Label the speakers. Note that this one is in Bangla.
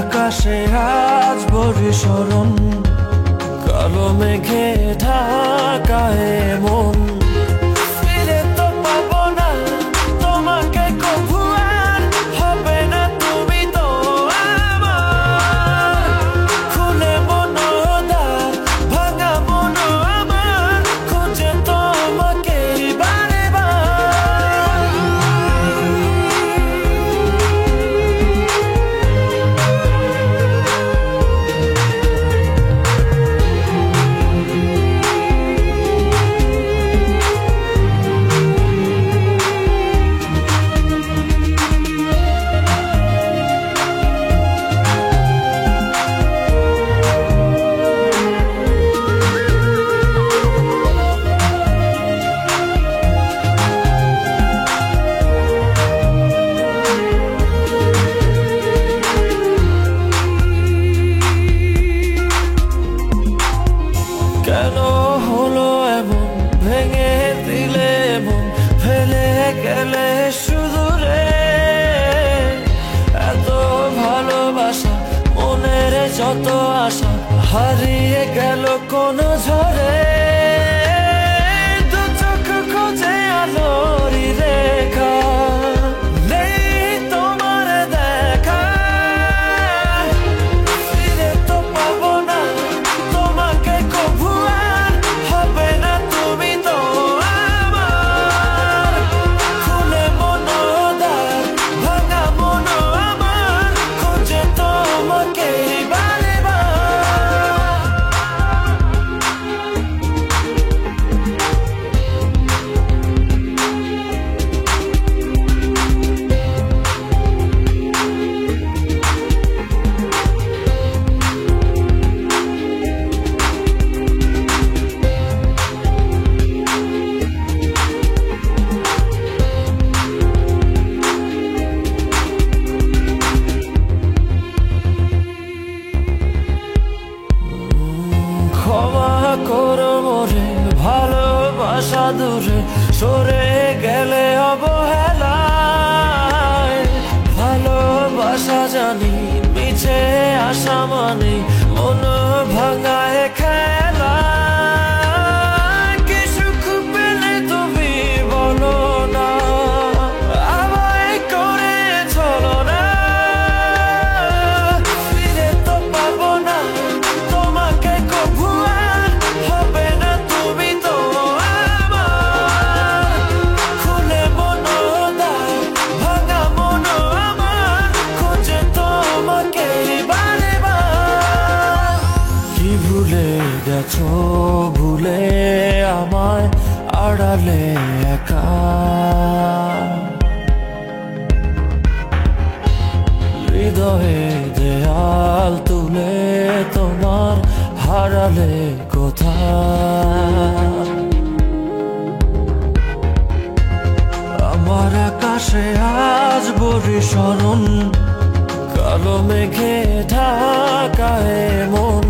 Speaker 1: আকাশে আজ বরিশরণ, কালো মেঘে ঢাকা মন। ফিরে তো পাবো না তোমাকে কভু, আর হবে না তুমি তো আমার। খুলে মনোদ্বার ভাঙা মন আমার, খুঁজে তোমাকে বারে বার। কেন হলো এমন, ভেঙে দিলে মন, ফেলে গেলে শুধু রে। এত ভালোবাসা, মনের যত আশা, হারিয়ে গেল কোন ঝড়ে। দু চোখ খোঁজে আলোরই রেখা, নেই তোমার দেখা। ফিরে তো পাবো না তোমাকে কভু, আর হবে না তুমি তো আমার। খুলে মনোদ্বার ভাঙা মন আমার, খুঁজে তোমাকে বারে বার। ক্ষমা করো মোরে, ভালোবাসা দূরে সরে গেলে অবহেলায়। ভালোবাসা জানি মিছে আশা মানে, মন ভাঙায় খেলা। কি সুখ পেলে তুমি বলো না, আমায় করে চলো না। ফিরে তো পাবো না তোমাকে কভু, আর হবে না তুমি তো আমার। খুলে মনোদ্বার ভাঙা মন আমার, খুঁজে তোমাকে বারে বার। কি ভুলে গেছো, ভুলে আমায় আড়ালে একা। হৃদয়ে দেয়াল তুলে তোমার হারালে কোথায়। আমার আকাশে আজ বরিশরণ, কালো মেঘে ঢাকা মন।